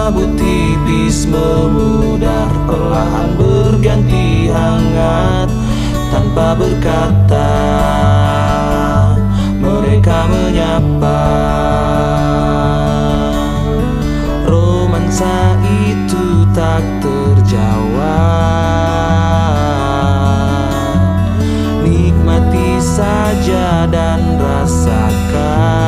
Abu tipis memudar, perlahan berganti hangat. Tanpa berkata mereka menyapa. Romansa itu tak terjawab. Nikmati saja dan rasakan.